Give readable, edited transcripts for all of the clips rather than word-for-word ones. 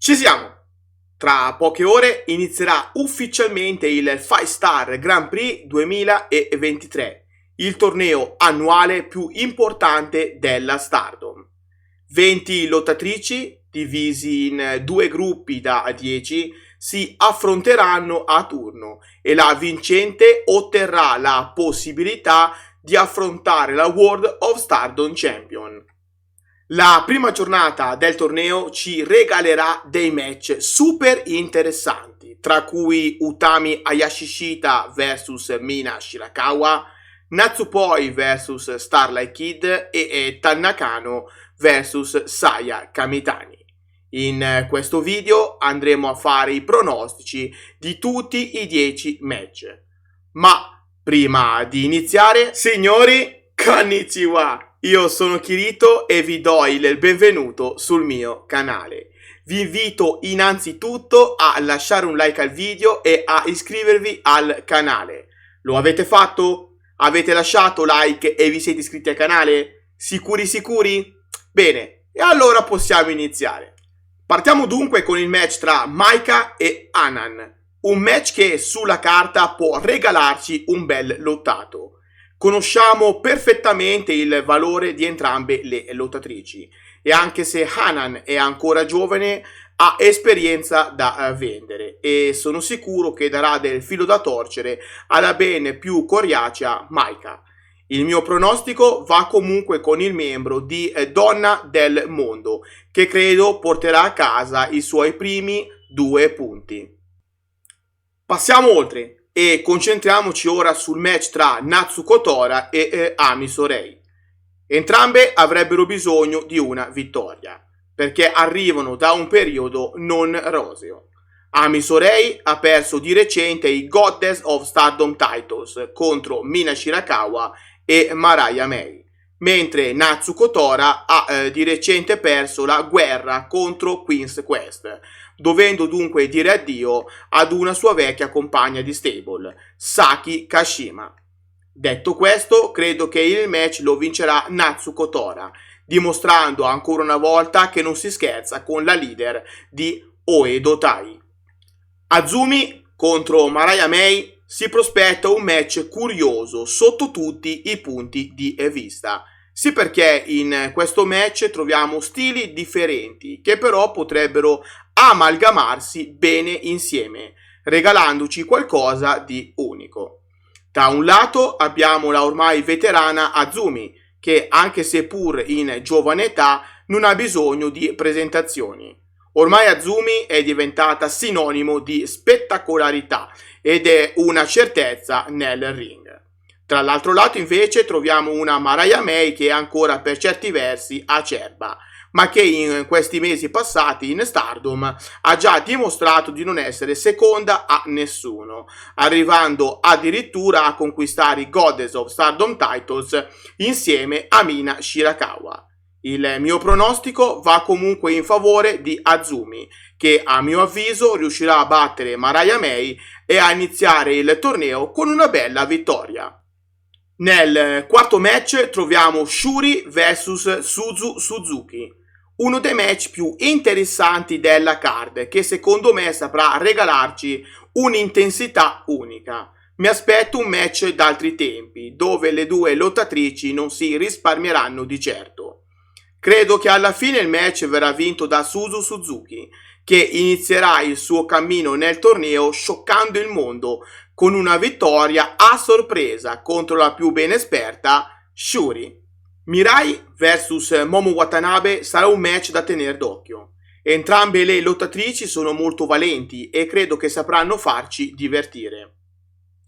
Ci siamo! Tra poche ore inizierà ufficialmente il 5-Star Grand Prix 2023, il torneo annuale più importante della Stardom. 20 lottatrici, divisi in due gruppi da 10, si affronteranno a turno e la vincente otterrà la possibilità di affrontare la World of Stardom Champion. La prima giornata del torneo ci regalerà dei match super interessanti, tra cui Utami Hayashishita vs Mina Shirakawa, Natsupoi vs Starlight Kid e Tannakano vs Saya Kamitani. In questo video andremo a fare i pronostici di tutti i 10 match. Ma prima di iniziare, signori, konnichiwa! Io sono Kirito e vi do il benvenuto sul mio canale. Vi invito innanzitutto a lasciare un like al video e a iscrivervi al canale. Lo avete fatto? Avete lasciato like e vi siete iscritti al canale? Sicuri? Bene, e allora possiamo iniziare. Partiamo dunque con il match tra Maika e Hanan. Un match che sulla carta può regalarci un bel lottato. Conosciamo perfettamente il valore di entrambe le lottatrici e anche se Hanan è ancora giovane ha esperienza da vendere e sono sicuro che darà del filo da torcere alla ben più coriacea Maika. Il mio pronostico va comunque con il membro di Donna del Mondo che credo porterà a casa i suoi primi 2 punti. Passiamo oltre e concentriamoci ora sul match tra Natsuko Tora e Ami Sourei. Entrambe avrebbero bisogno di una vittoria, perché arrivano da un periodo non roseo. Ami Sourei ha perso di recente i Goddess of Stardom Titles contro Mina Shirakawa e Mariah May, mentre Natsuko Tora ha di recente perso la guerra contro Queen's Quest, dovendo dunque dire addio ad una sua vecchia compagna di stable, Saki Kashima. Detto questo, credo che il match lo vincerà Natsuko Tora, dimostrando ancora una volta che non si scherza con la leader di Oedo Tai. Azumi contro Mariah May si prospetta un match curioso sotto tutti i punti di vista. Sì, perché in questo match troviamo stili differenti che però potrebbero amalgamarsi bene insieme, regalandoci qualcosa di unico. Da un lato abbiamo la ormai veterana Azumi, che anche se pur in giovane età non ha bisogno di presentazioni. Ormai Azumi è diventata sinonimo di spettacolarità ed è una certezza nel ring. Dall'altro lato invece troviamo una Mariah May che è ancora per certi versi acerba, ma che in questi mesi passati in Stardom ha già dimostrato di non essere seconda a nessuno, arrivando addirittura a conquistare i Goddess of Stardom Titles insieme a Mina Shirakawa. Il mio pronostico va comunque in favore di Azumi, che a mio avviso riuscirà a battere Mariah May e a iniziare il torneo con una bella vittoria. Nel quarto match troviamo Shuri vs Suzu Suzuki, uno dei match più interessanti della card che secondo me saprà regalarci un'intensità unica. Mi aspetto un match d'altri tempi, dove le due lottatrici non si risparmieranno di certo. Credo che alla fine il match verrà vinto da Suzu Suzuki, che inizierà il suo cammino nel torneo scioccando il mondo con una vittoria a sorpresa contro la più ben esperta Shuri. Mirai vs Momo Watanabe sarà un match da tenere d'occhio. Entrambe le lottatrici sono molto valenti e credo che sapranno farci divertire.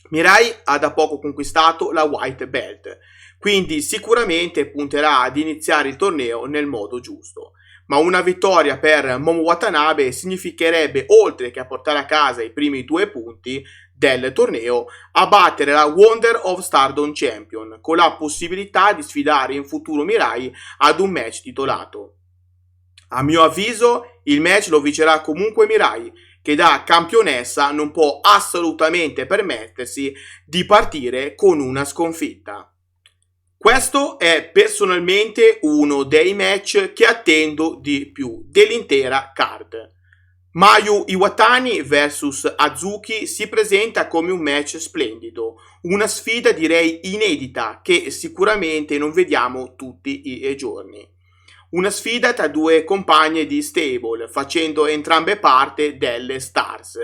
Mirai ha da poco conquistato la White Belt, quindi sicuramente punterà ad iniziare il torneo nel modo giusto. Ma una vittoria per Momo Watanabe significherebbe, oltre che a portare a casa i primi 2 punti del torneo, a battere la Wonder of Stardom Champion, con la possibilità di sfidare in futuro Mirai ad un match titolato. A mio avviso, il match lo vincerà comunque Mirai, che da campionessa non può assolutamente permettersi di partire con una sconfitta. Questo è personalmente uno dei match che attendo di più dell'intera card. Mayu Iwatani vs Hazuki si presenta come un match splendido, una sfida direi inedita che sicuramente non vediamo tutti i giorni. Una sfida tra due compagne di stable, facendo entrambe parte delle stars.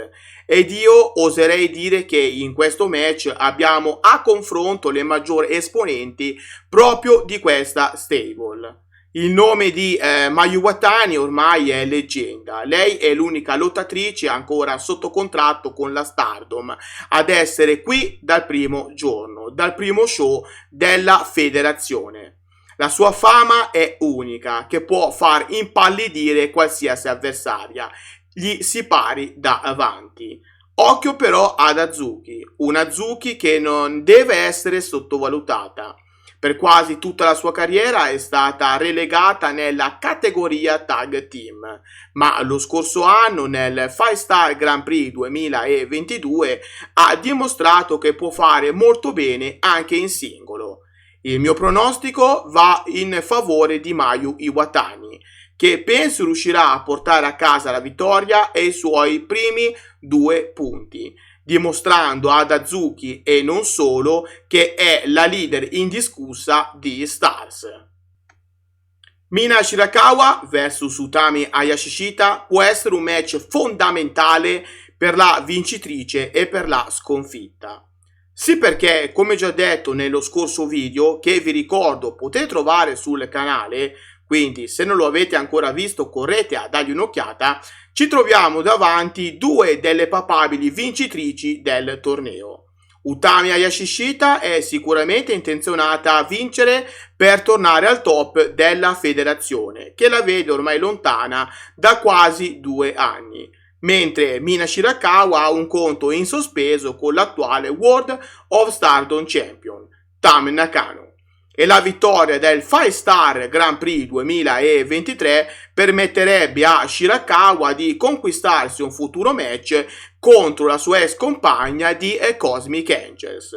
Ed io oserei dire che in questo match abbiamo a confronto le maggiori esponenti proprio di questa stable. Il nome di Mayu Iwatani ormai è leggenda. Lei è l'unica lottatrice ancora sotto contratto con la Stardom ad essere qui dal primo giorno, dal primo show della federazione. La sua fama è unica, che può far impallidire qualsiasi avversaria gli si pari davanti. Occhio però ad Hazuki, una Hazuki che non deve essere sottovalutata. Per quasi tutta la sua carriera è stata relegata nella categoria tag team, ma lo scorso anno nel 5-Star Grand Prix 2022 ha dimostrato che può fare molto bene anche in singolo. Il mio pronostico va in favore di Mayu Iwatani, che penso riuscirà a portare a casa la vittoria e i suoi primi 2 punti, dimostrando ad Hazuki e non solo che è la leader indiscussa di Stars. Mina Shirakawa vs Utami Hayashishita può essere un match fondamentale per la vincitrice e per la sconfitta. Sì, perché, come già detto nello scorso video, che vi ricordo potete trovare sul canale, quindi se non lo avete ancora visto correte a dargli un'occhiata, ci troviamo davanti due delle papabili vincitrici del torneo. Utami Hayashishita è sicuramente intenzionata a vincere per tornare al top della federazione, che la vede ormai lontana da quasi 2 anni. Mentre Mina Shirakawa ha un conto in sospeso con l'attuale World of Stardom Champion, Tam Nakano. E la vittoria del 5-Star Grand Prix 2023 permetterebbe a Shirakawa di conquistarsi un futuro match contro la sua ex compagna di Cosmic Angels.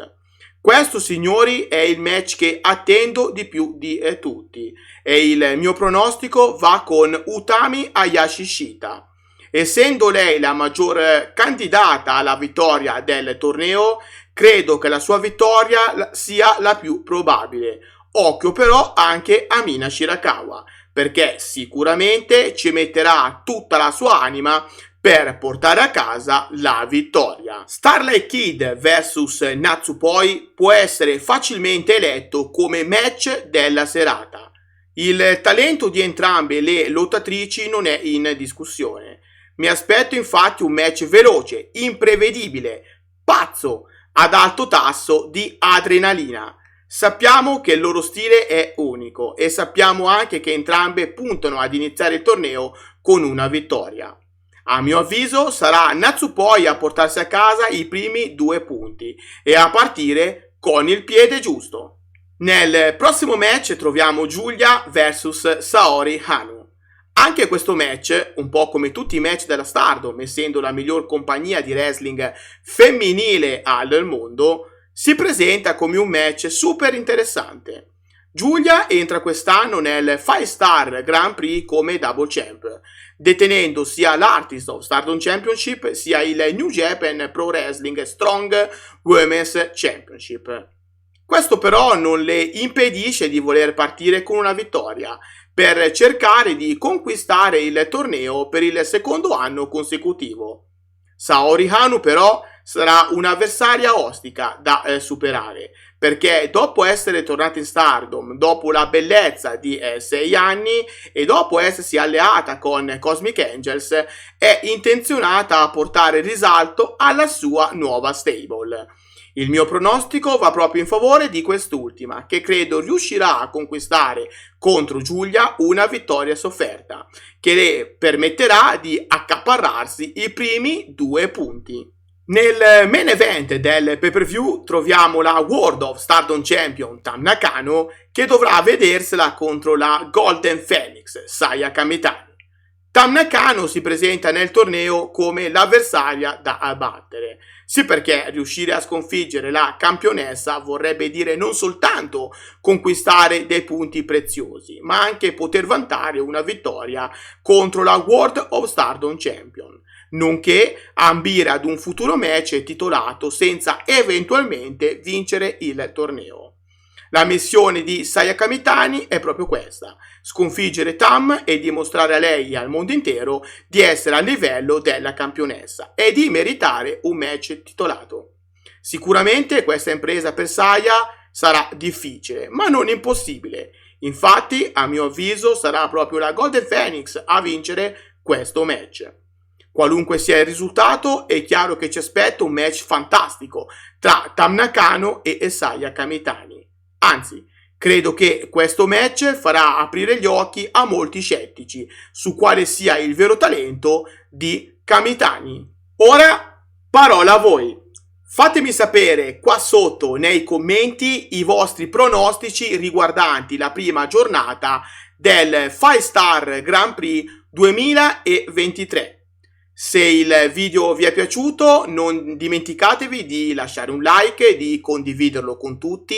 Questo, signori, è il match che attendo di più di tutti e il mio pronostico va con Utami Hayashishita. Essendo lei la maggior candidata alla vittoria del torneo, credo che la sua vittoria sia la più probabile. Occhio però anche a Mina Shirakawa, perché sicuramente ci metterà tutta la sua anima per portare a casa la vittoria. Starlight Kid vs Natsupoi può essere facilmente eletto come match della serata. Il talento di entrambe le lottatrici non è in discussione. Mi aspetto infatti un match veloce, imprevedibile, pazzo, ad alto tasso di adrenalina. Sappiamo che il loro stile è unico e sappiamo anche che entrambe puntano ad iniziare il torneo con una vittoria. A mio avviso sarà Natsupoi a portarsi a casa i primi 2 punti e a partire con il piede giusto. Nel prossimo match troviamo Giulia vs Saori Hanu. Anche questo match, un po' come tutti i match della Stardom, essendo la miglior compagnia di wrestling femminile al mondo, si presenta come un match super interessante. Giulia entra quest'anno nel 5-Star Grand Prix come double champ, detenendo sia l'Artist of Stardom Championship sia il New Japan Pro Wrestling Strong Women's Championship. Questo però non le impedisce di voler partire con una vittoria, per cercare di conquistare il torneo per il secondo anno consecutivo. Saori Hanu però sarà un'avversaria ostica da superare, perché dopo essere tornata in Stardom, dopo la bellezza di 6 anni e dopo essersi alleata con Cosmic Angels, è intenzionata a portare risalto alla sua nuova stable. Il mio pronostico va proprio in favore di quest'ultima, che credo riuscirà a conquistare contro Giulia una vittoria sofferta, che le permetterà di accaparrarsi i primi 2 punti. Nel main event del pay-per-view troviamo la World of Stardom Champion Tam Nakano, che dovrà vedersela contro la Golden Phoenix Saya Kamitani. Tam Nakano si presenta nel torneo come l'avversaria da battere. Sì, perché riuscire a sconfiggere la campionessa vorrebbe dire non soltanto conquistare dei punti preziosi, ma anche poter vantare una vittoria contro la World of Stardom Champion. nonché ambire ad un futuro match titolato senza eventualmente vincere il torneo. La missione di Sayaka Mitani è proprio questa: sconfiggere Tam e dimostrare a lei e al mondo intero di essere a livello della campionessa e di meritare un match titolato. Sicuramente questa impresa per Saya sarà difficile, ma non impossibile. Infatti, a mio avviso, sarà proprio la Golden Phoenix a vincere questo match. Qualunque sia il risultato, è chiaro che ci aspetta un match fantastico tra Tam Nakano e Sayaka Mitani. Anzi, credo che questo match farà aprire gli occhi a molti scettici su quale sia il vero talento di Kamitani. Ora, parola a voi. Fatemi sapere qua sotto nei commenti i vostri pronostici riguardanti la prima giornata del 5-Star Grand Prix 2023. Se il video vi è piaciuto, non dimenticatevi di lasciare un like, di condividerlo con tutti,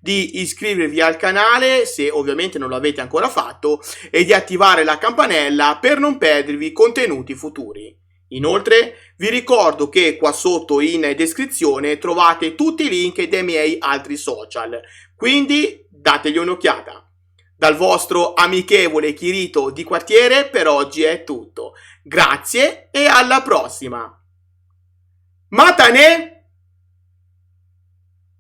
di iscrivervi al canale se ovviamente non lo avete ancora fatto e di attivare la campanella per non perdervi contenuti futuri. Inoltre vi ricordo che qua sotto in descrizione trovate tutti i link dei miei altri social, quindi dategli un'occhiata. Dal vostro amichevole Kirito di quartiere per oggi è tutto. Grazie e alla prossima. Matane!